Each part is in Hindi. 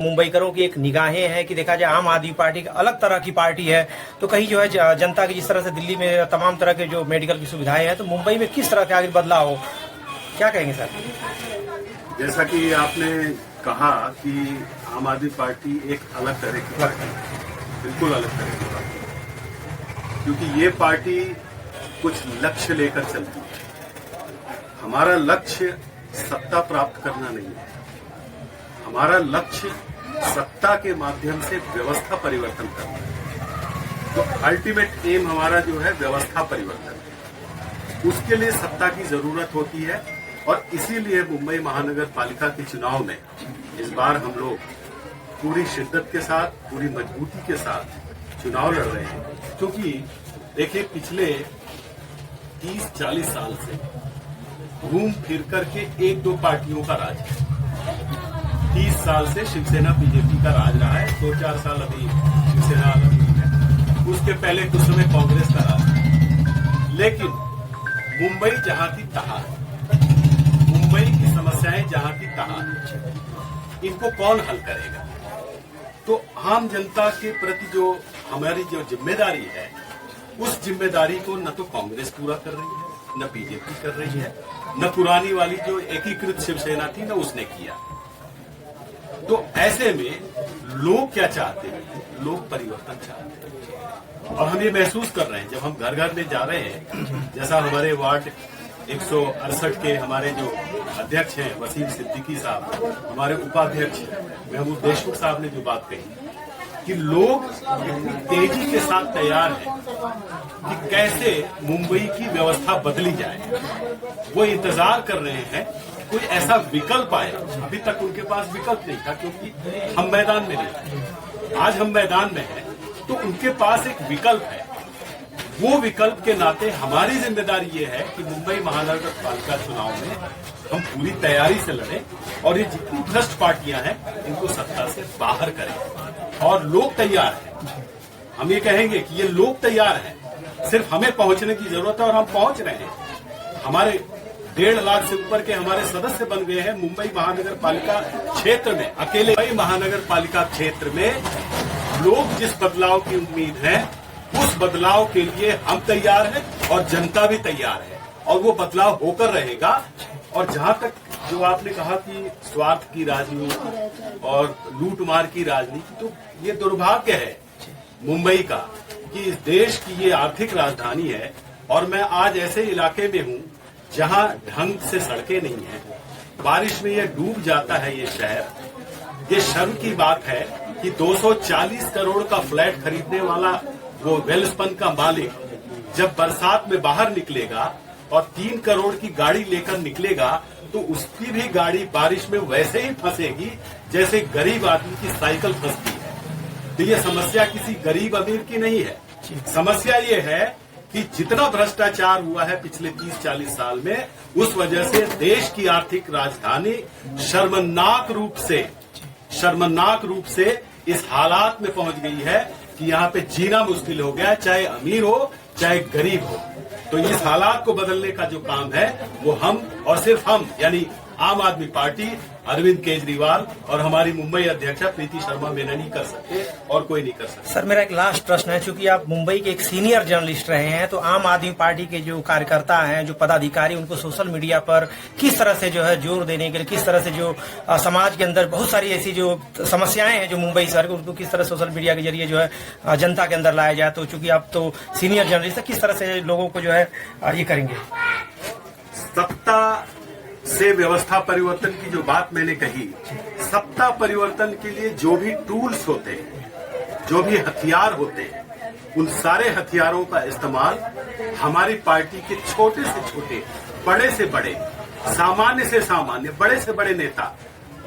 मुंबईकरों की एक निगाहें हैं कि देखा जाए आम आदमी पार्टी एक अलग तरह की पार्टी है, तो कहीं जो है जनता की जिस तरह से दिल्ली में तमाम तरह के जो मेडिकल की सुविधाएं हैं, तो मुंबई में किस तरह के आगे बदलाव हो, क्या कहेंगे सर? जैसा कि आपने कहा कि आम आदमी पार्टी एक अलग तरह की पार्टी है, बिल्कुल अलग तरह की पार्टी है, क्योंकि ये पार्टी कुछ लक्ष्य लेकर चलती है। हमारा लक्ष्य सत्ता प्राप्त करना नहीं है, हमारा लक्ष्य सत्ता के माध्यम से व्यवस्था परिवर्तन करना है। तो अल्टीमेट एम हमारा जो है व्यवस्था परिवर्तन है, उसके लिए सत्ता की जरूरत होती है। और इसीलिए मुंबई महानगर पालिका के चुनाव में इस बार हम लोग पूरी शिद्दत के साथ, पूरी मजबूती के साथ चुनाव लड़ रहे हैं। क्योंकि देखिए, पिछले 30-40 साल से घूम फिर करके एक दो पार्टियों का राज है। 30 साल से शिवसेना बीजेपी का राज रहा है, 2-4 साल अभी शिवसेना अलग हुई है, उसके पहले कुछ समय कांग्रेस का राज है। लेकिन मुंबई जहां की तहां है, मुंबई की समस्याएं जहां की तहां है, इनको कौन हल करेगा? तो आम जनता के प्रति जो हमारी जो जिम्मेदारी है, उस जिम्मेदारी को न तो कांग्रेस पूरा कर रही है, न बीजेपी कर रही है, न पुरानी वाली जो एकीकृत शिवसेना थी न उसने किया। तो ऐसे में लोग क्या चाहते हैं? लोग परिवर्तन चाहते हैं। और हम ये महसूस कर रहे हैं जब हम घर घर में जा रहे हैं, जैसा हमारे वार्ड 168 के हमारे जो अध्यक्ष हैं वसीम सिद्दीकी साहब, हमारे उपाध्यक्ष महमूद देशमुख साहब ने जो बात कही कि लोग तेजी के साथ तैयार हैं कि कैसे मुंबई की व्यवस्था बदली जाए। वो इंतजार कर रहे हैं कोई ऐसा विकल्प आए। अभी तक उनके पास विकल्प नहीं था, क्योंकि हम मैदान में नहीं थे। आज हम मैदान में हैं, तो उनके पास एक विकल्प है। वो विकल्प के नाते हमारी जिम्मेदारी ये है कि मुंबई महानगर पालिका चुनाव में हम पूरी तैयारी से लड़ें और ये जितनी भ्रष्ट पार्टियां हैं इनको सत्ता से बाहर करें। और लोग तैयार हैं, हम ये कहेंगे कि ये लोग तैयार हैं, सिर्फ हमें पहुंचने की जरूरत है और हम पहुंच रहे हैं। हमारे 1.5 लाख से ऊपर के हमारे सदस्य बन गए हैं मुंबई महानगर पालिका क्षेत्र में। अकेले मुंबई महानगर पालिका क्षेत्र में लोग जिस बदलाव की उम्मीद है, उस बदलाव के लिए हम तैयार हैं और जनता भी तैयार है, और वो बदलाव होकर रहेगा। और जहां तक जो आपने कहा कि स्वार्थ की राजनीति और लूटमार की राजनीति, तो ये दुर्भाग्य है मुंबई का कि इस देश की ये आर्थिक राजधानी है, और मैं आज ऐसे इलाके में हूं जहां ढंग से सड़कें नहीं है, बारिश में ये डूब जाता है ये शहर। ये शर्म की बात है कि 240 करोड़ का फ्लैट खरीदने वाला वो वेलस्पन का मालिक जब बरसात में बाहर निकलेगा और 3 करोड़ की गाड़ी लेकर निकलेगा, तो उसकी भी गाड़ी बारिश में वैसे ही फंसेगी जैसे गरीब आदमी की साइकिल फंसती है। तो ये समस्या किसी गरीब अमीर की नहीं है। समस्या ये है कि जितना भ्रष्टाचार हुआ है पिछले 30-40 साल में, उस वजह से देश की आर्थिक राजधानी शर्मनाक रूप से इस हालात में पहुंच गई है कि यहाँ पे जीना मुश्किल हो गया, चाहे अमीर हो चाहे गरीब हो। तो इस हालात को बदलने का जो काम है वो हम और सिर्फ हम, यानी आम आदमी पार्टी, अरविंद केजरीवाल और हमारी मुंबई अध्यक्षा प्रीति शर्मा मेनन ही कर सकते, और कोई नहीं कर सकता। सर, मेरा एक लास्ट प्रश्न है, चूंकि आप मुंबई के एक सीनियर जर्नलिस्ट रहे हैं, तो आम आदमी पार्टी के जो कार्यकर्ता हैं, जो पदाधिकारी, उनको सोशल मीडिया पर किस तरह से जो है जोर देने के लिए, किस तरह से जो समाज के अंदर बहुत सारी ऐसी जो समस्याएं हैं जो मुंबई शहर को, उनको किस तरह सोशल मीडिया के जरिए जो है जनता के अंदर लाया जाए? तो चूंकि आप तो सीनियर जर्नलिस्ट है, किस तरह से लोगों को जो है ये करेंगे? सत्ता से व्यवस्था परिवर्तन की जो बात मैंने कही, सत्ता परिवर्तन के लिए जो भी टूल्स होते हैं, जो भी हथियार होते हैं, उन सारे हथियारों का इस्तेमाल हमारी पार्टी के छोटे से छोटे, बड़े से बड़े, सामान्य से सामान्य, बड़े से बड़े नेता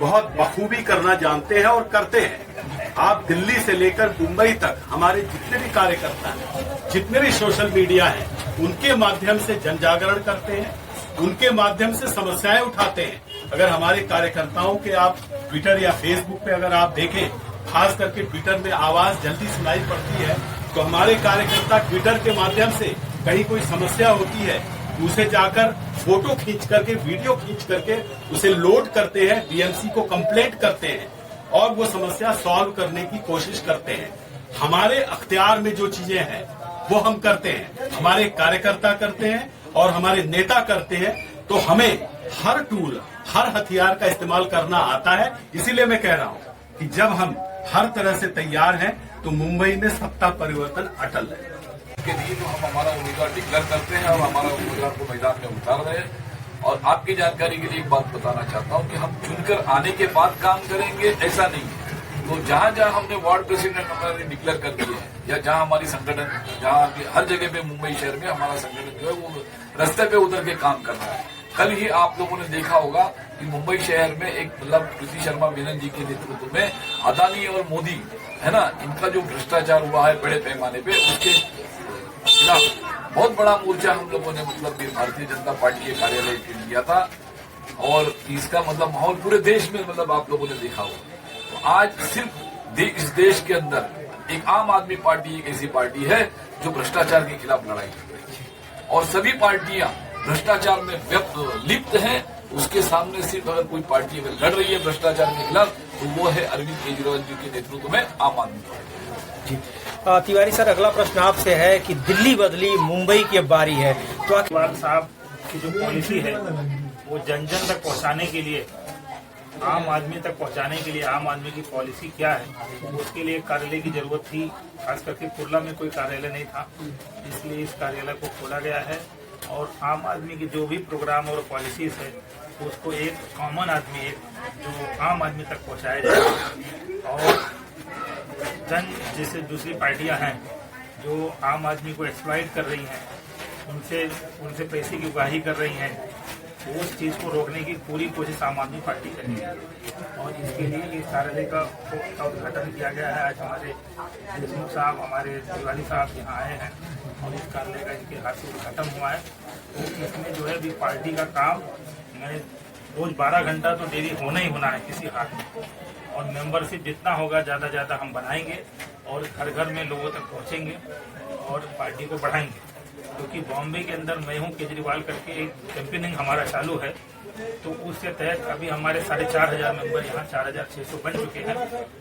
बहुत बखूबी करना जानते हैं और करते हैं। आप दिल्ली से लेकर मुंबई तक हमारे जितने भी कार्यकर्ता हैं, जितने भी सोशल मीडिया हैं, उनके माध्यम से जन जागरण करते हैं, उनके माध्यम से समस्याएं उठाते हैं। अगर हमारे कार्यकर्ताओं के आप ट्विटर या फेसबुक पे अगर आप देखें, खास करके ट्विटर में आवाज जल्दी सुनाई पड़ती है तो हमारे कार्यकर्ता ट्विटर के माध्यम से कहीं कोई समस्या होती है उसे जाकर फोटो खींच करके, वीडियो खींच करके उसे लोड करते हैं, बीएमसी को कंप्लेंट करते हैं और वो समस्या सॉल्व करने की कोशिश करते हैं। हमारे अख्तियार में जो चीजें हैं वो हम करते हैं, हमारे कार्यकर्ता करते हैं और हमारे नेता करते हैं। तो हमें हर टूल, हर हथियार का इस्तेमाल करना आता है। इसीलिए मैं कह रहा हूं कि जब हम हर तरह से तैयार हैं तो मुंबई में सत्ता परिवर्तन अटल है। के लिए तो हम हमारा उम्मीदवार डिक्लेयर करते हैं और हमारा उम्मीदवार को मैदान में उतार रहे हैं। और आपकी जानकारी के लिए एक बात बताना चाहता हूं कि हम चुनकर आने के बाद काम करेंगे ऐसा नहीं है। तो जहां जहां हमने वार्ड प्रेसिडेंट हमारे डिक्लेयर कर दिए हैं या जहां हमारी संगठन, जहां हर जगह पे मुंबई शहर में हमारा संगठन जो है वो रास्ते पे उतर के काम कर रहा है। कल ही आप लोगों ने देखा होगा कि मुंबई शहर में एक कृति शर्मा मेनन जी के नेतृत्व में अदानी और मोदी है ना, इनका जो भ्रष्टाचार हुआ है बड़े पैमाने पे, उसके खिलाफ बहुत बड़ा मोर्चा हम लोगों ने भारतीय जनता पार्टी के कार्यालय के लिया था। और इसका माहौल पूरे देश में आप लोगों ने देखा होगा। तो आज सिर्फ इस देश के अंदर एक आम आदमी पार्टी एक ऐसी पार्टी है जो भ्रष्टाचार के खिलाफ लड़ाई कर रही है और सभी पार्टियां भ्रष्टाचार में लिप्त हैं। उसके सामने सिर्फ अगर कोई पार्टी अगर लड़ रही है भ्रष्टाचार के खिलाफ तो वो है अरविंद केजरीवाल जी के नेतृत्व में आम आदमी पार्टी। जी तिवारी सर, अगला प्रश्न आपसे है कि दिल्ली बदली, मुंबई की अब बारी है, तो केजरीवाल साहब की जो पॉलिसी है वो जन जन तक पहुंचाने के लिए, आम आदमी तक पहुंचाने के लिए आम आदमी की पॉलिसी क्या है, उसके लिए कार्यालय की जरूरत थी। खास करके कुर्ला में कोई कार्यालय नहीं था, इसलिए इस कार्यालय को खोला गया है और आम आदमी की जो भी प्रोग्राम और पॉलिसीज है उसको एक कॉमन आदमी, एक जो आम आदमी तक पहुंचाया जाए। और जैसे दूसरी पार्टियां हैं जो आम आदमी को एक्सप्लॉइट कर रही हैं, उनसे पैसे की उगाही कर रही हैं, उस चीज़ को रोकने की पूरी कोशिश आम आदमी पार्टी करेगी। और इसके लिए इस कार्यालय का उद्घाटन किया गया है। आज हमारे देशमुख साहब, हमारे तिवारी साहब यहाँ आए हैं और इस कार्यालय का इनके हाथ से उद्घाटन हुआ है। तो इसमें जो है अभी पार्टी का काम मैंने रोज 12 घंटा तो डेली होना ही होना है किसी हाथ में। और मेंबरशिप जितना होगा ज़्यादा हम बनाएंगे और घर घर में लोगों तक पहुँचेंगे और पार्टी को बढ़ाएंगे। क्योंकि बॉम्बे के अंदर मैं हूँ केजरीवाल करके एक कैंपेनिंग हमारा चालू है, तो उसके तहत अभी हमारे 4,500 मेंबर यहाँ 4,600 बन चुके हैं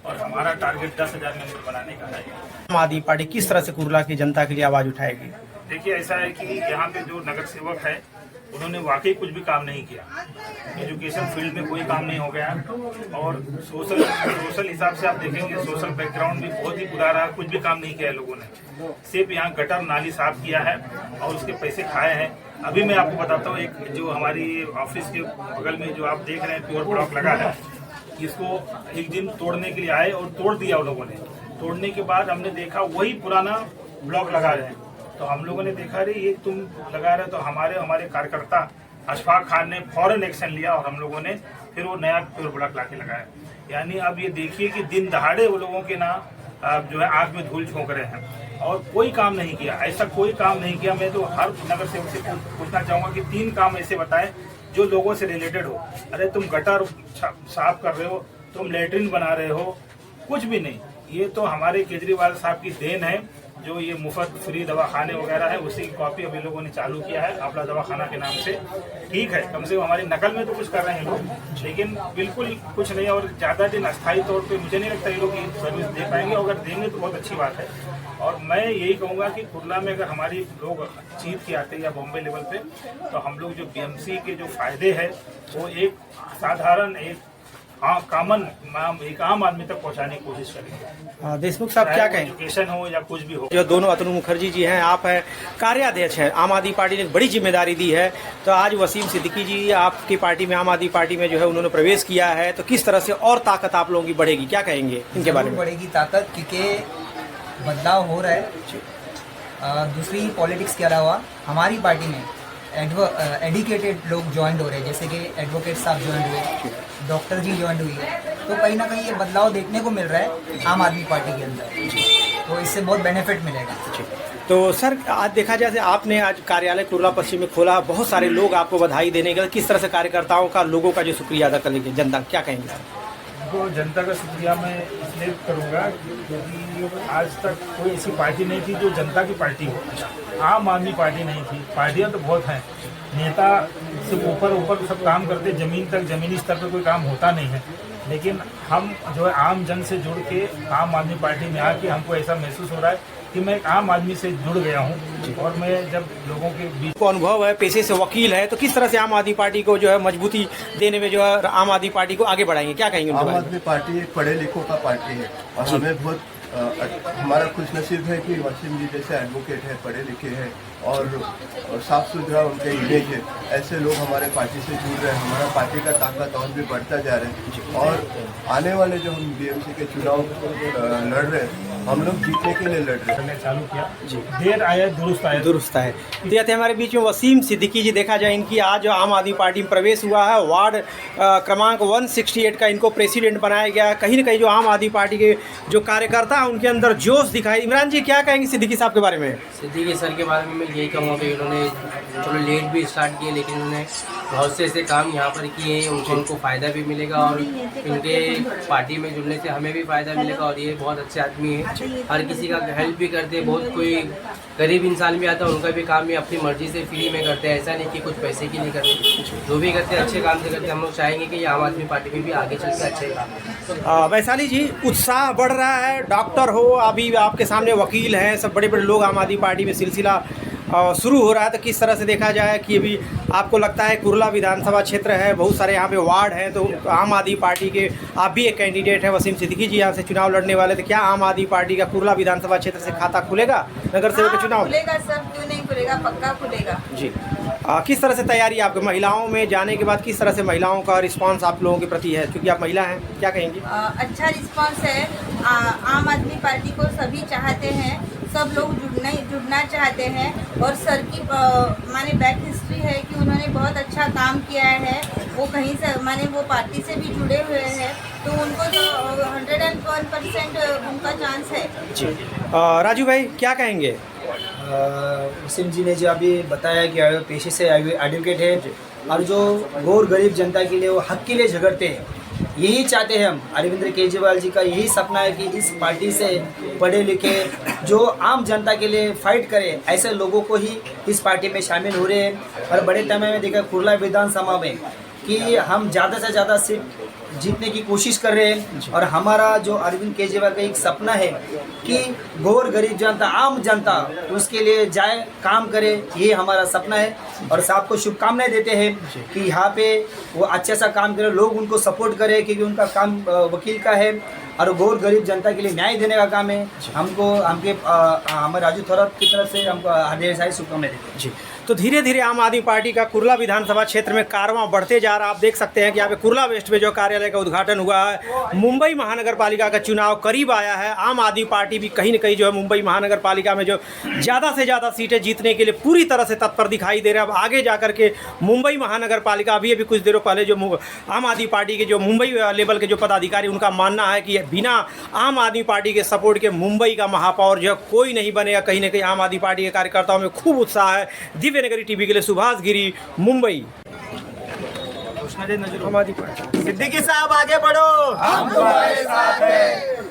और हमारा टारगेट 10,000 मेंबर बनाने का है। आम आदमी पार्टी किस तरह से कुर्ला की जनता के लिए आवाज उठाएगी? देखिए, ऐसा है कि यहाँ पे जो नगर सेवक है उन्होंने वाकई कुछ भी काम नहीं किया। एजुकेशन फील्ड में कोई काम नहीं हो गया और सोशल हिसाब से आप देखेंगे, सोशल बैकग्राउंड भी बहुत ही बुरा रहा, कुछ भी काम नहीं किया है लोगों ने। सिर्फ यहाँ गटर नाली साफ किया है और उसके पैसे खाए हैं। अभी मैं आपको बताता हूँ, एक जो हमारी ऑफिस के बगल में जो आप देख रहे हैं प्योर ब्लॉक लगा है, इसको एक दिन तोड़ने के लिए आए और तोड़ दिया उन लोगों ने। तोड़ने के बाद हमने देखा वही पुराना ब्लॉक लगा रहे हैं। तो हम लोगों ने देखा रे ये तुम लगा रहे, तो हमारे कार्यकर्ता अशफाक खान ने फौरन एक्शन लिया और हम लोगों ने फिर वो नया प्योर ब्लॉक लाके लगाया। यानी अब ये देखिए कि दिन दहाड़े वो लोगों के ना जो है आंख में धूल झोंक रहे हैं और कोई काम नहीं किया। ऐसा कोई काम नहीं किया। मैं तो हर नगर सेवक से पूछना चाहूँगा कि 3 काम ऐसे बताएं जो लोगों से रिलेटेड हो। अरे तुम गटर साफ कर रहे हो, तुम लेटरिन बना रहे हो, कुछ भी नहीं। ये तो हमारे केजरीवाल साहब की देन है जो ये मुफ्त फ्री दवाखाने वगैरह है, उसी की कॉपी अभी लोगों ने चालू किया है अपना दवाखाना के नाम से। ठीक है, कम से कम हमारी नकल में तो कुछ कर रहे हैं लोग, लेकिन बिल्कुल कुछ नहीं। और ज़्यादा दिन अस्थायी तौर पे मुझे नहीं लगता ये लोग सर्विस दे पाएंगे। अगर देंगे तो बहुत अच्छी बात है। और मैं यही कहूँगा कि कुर्ला में अगर हमारी लोग जीत के आते या बॉम्बे लेवल पे, तो हम लोग जो बीएमसी के जो फायदे हैं वो एक साधारण एक आम आदमी तक पहुंचाने की कोशिश करेंगे। देशमुख साहब क्या कहें? एजुकेशन हो या कुछ भी हो। जो दोनों अतनु मुखर्जी जी हैं, आप हैं कार्याध्यक्ष हैं, आम आदमी पार्टी ने बड़ी जिम्मेदारी दी है, तो आज वसीम सिद्दीकी जी आपकी पार्टी में, आम आदमी पार्टी में जो है उन्होंने प्रवेश किया है, तो किस तरह से और ताकत आप लोगों की बढ़ेगी, क्या कहेंगे इनके बारे में? बढ़ेगी ताकत, क्योंकि बदलाव हो रहा है। दूसरी पॉलिटिक्स के अलावा हमारी पार्टी में एडुकेटेड लोग ज्वाइन हो रहे हैं, जैसे कि एडवोकेट साहब ज्वाइन हुए, डॉक्टर जी ज्वाइन हुई है। तो कहीं ना कहीं ये बदलाव देखने को मिल रहा है आम आदमी पार्टी के अंदर, तो इससे बहुत बेनिफिट मिलेगा। तो सर, आज देखा जाए आपने आज कार्यालय कुर्ला पश्चिम में खोला, बहुत सारे लोग आपको बधाई देने के, किस तरह से कार्यकर्ताओं का, लोगों का जो शुक्रिया अदा करेंगे जनता, क्या कहेंगे? देखो, जनता का शुक्रिया मैं इसलिए करूँगा क्योंकि आज तक कोई ऐसी पार्टी नहीं थी जो जनता की पार्टी हो। आम आदमी पार्टी नहीं थी, पार्टियां तो बहुत हैं, नेता सिर्फ ऊपर सब काम करते, ज़मीन तक ज़मीनी स्तर पर कोई काम होता नहीं है। लेकिन हम जो है आम जन से जुड़ के आम आदमी पार्टी में आके हमको ऐसा महसूस हो रहा है कि मैं एक आम आदमी से जुड़ गया हूँ। और मैं जब लोगों के बीच को अनुभव है, पेशे से वकील है, तो किस तरह से आम आदमी पार्टी को जो है मजबूती देने में जो है आम आदमी पार्टी को आगे बढ़ाएंगे, क्या कहेंगे? आम आदमी पार्टी एक पढ़े लिखों का पार्टी है और हमें बहुत हमारा खुशनसीब है कि वसीम जी जैसे एडवोकेट है, पढ़े लिखे हैं और साफ सुथरा उनका इमेज है। ऐसे लोग हमारे पार्टी से जुड़ रहे हैं, हमारा पार्टी का ताकत और भी बढ़ता जा रहा है। और आने वाले जो हम बीएमसी के चुनाव लड़ रहे हैं, हम लोग जीतने के लिए लड़ रहे हैं। चालू किया जी, देर आया दुरुस्त आया। तो ये थे हमारे बीच में वसीम सिद्दीकी जी। देखा जाए इनकी आज आम आदमी पार्टी में प्रवेश हुआ है, वार्ड क्रमांक 168 का इनको प्रेसिडेंट बनाया गया। कहीं ना कहीं जो आम आदमी पार्टी के जो कार्यकर्ता हैं उनके अंदर जोश दिखाई। इमरान जी क्या कहेंगे सिद्दीकी साहब के बारे में? सिद्दीकी सर के बारे में मैं यही कहूँगा कि उन्होंने चलो लेट भी स्टार्ट किए, लेकिन उन्होंने बहुत से ऐसे काम यहाँ पर किए हैं, उनको फ़ायदा भी मिलेगा और इनके पार्टी में जुड़ने से हमें भी फ़ायदा मिलेगा। और ये बहुत अच्छे आदमी हैं, हर किसी का हेल्प भी करते हैं। बहुत कोई गरीब इंसान भी आता है, उनका भी काम भी अपनी मर्जी से फ्री में करते हैं, ऐसा नहीं कि कुछ पैसे की नहीं करते। जो भी करते हैं अच्छे काम से करते हैं। हम लोग चाहेंगे कि ये आम आदमी पार्टी में भी आगे चल के अच्छे काम। वैशाली जी, उत्साह बढ़ रहा है, डॉक्टर हो, अभी आपके सामने वकील हैं, सब बड़े बड़े लोग आम आदमी पार्टी में सिलसिला शुरू हो रहा है। तो किस तरह से देखा जाए कि अभी आपको लगता है कुर्ला विधानसभा क्षेत्र है, बहुत सारे यहाँ पे वार्ड हैं, तो आम आदमी पार्टी के आप भी एक कैंडिडेट हैं, वसीम सिद्दीकी जी यहाँ से चुनाव लड़ने वाले, तो क्या आम आदमी पार्टी का कुर्ला विधानसभा क्षेत्र से खाता खुलेगा नगर सेवक के चुनाव? खुलेगा सर, क्यों नहीं खुलेगा, पक्का खुलेगा जी। किस तरह से तैयारी आपके महिलाओं में जाने के बाद, किस तरह से महिलाओं का रिस्पांस आप लोगों के प्रति है, क्योंकि आप महिला हैं, क्या कहेंगी? अच्छा रिस्पांस है। आम आदमी पार्टी को सभी चाहते हैं, सब लोग जुड़ना चाहते हैं। और सर की माने बैक हिस्ट्री है कि उन्होंने बहुत अच्छा काम किया है, वो कहीं से माने वो पार्टी से भी जुड़े हुए हैं, तो उनको जो 101% उनका चांस है जी। राजू भाई क्या कहेंगे? वसीम जी ने जो अभी बताया कि पेशे से एडवोकेट है और जो गौर गरीब जनता के लिए वो हक के लिए झगड़ते हैं, यही चाहते हैं हम। अरविंद केजरीवाल जी का यही सपना है कि इस पार्टी से पढ़े लिखे जो आम जनता के लिए फाइट करे, ऐसे लोगों को ही इस पार्टी में शामिल हो रहे हैं। और बड़े पैमाने में देखा कुर्ला विधानसभा में कि हम ज़्यादा से ज़्यादा सीट जीतने की कोशिश कर रहे हैं। और हमारा जो अरविंद केजरीवाल का एक सपना है कि गौर गरीब जनता, आम जनता उसके लिए जाए, काम करे, ये हमारा सपना है। और साहब को शुभकामनाएं देते हैं कि यहाँ पे वो अच्छा सा काम करे, लोग उनको सपोर्ट करें, क्योंकि उनका काम वकील का है और गौर गरीब जनता के लिए न्याय देने का काम है। हमको हमारे राजू थोरात की तरफ से हमको ढेर सारी शुभकामनाएं देते हैं जी। तो धीरे धीरे आम आदमी पार्टी का कुर्ला विधानसभा क्षेत्र में कारवां बढ़ते जा रहा है। आप देख सकते हैं कि यहाँ पे कुर्ला वेस्ट में जो कार्यालय का उद्घाटन हुआ है, मुंबई महानगर पालिका का चुनाव करीब आया है। आम आदमी पार्टी भी कहीं न कहीं जो है मुंबई महानगर पालिका में जो ज़्यादा से ज़्यादा सीटें जीतने के लिए पूरी तरह से तत्पर दिखाई दे रहे हैं। अब आगे जा करके मुंबई महानगर पालिका अभी कुछ देरों पहले जो आम आदमी पार्टी के जो मुंबई लेवल के जो पदाधिकारी, उनका मानना है कि बिना आम आदमी पार्टी के सपोर्ट के मुंबई का महापौर जो कोई नहीं बनेगा। कहीं ना कहीं आम आदमी पार्टी के कार्यकर्ताओं में खूब उत्साह है। दिव्य नगरी टीवी के लिए सुभाष गिरी, मुंबई। सिद्दीकी साहब आगे बढ़ो, हम तुम्हारे साथ हैं।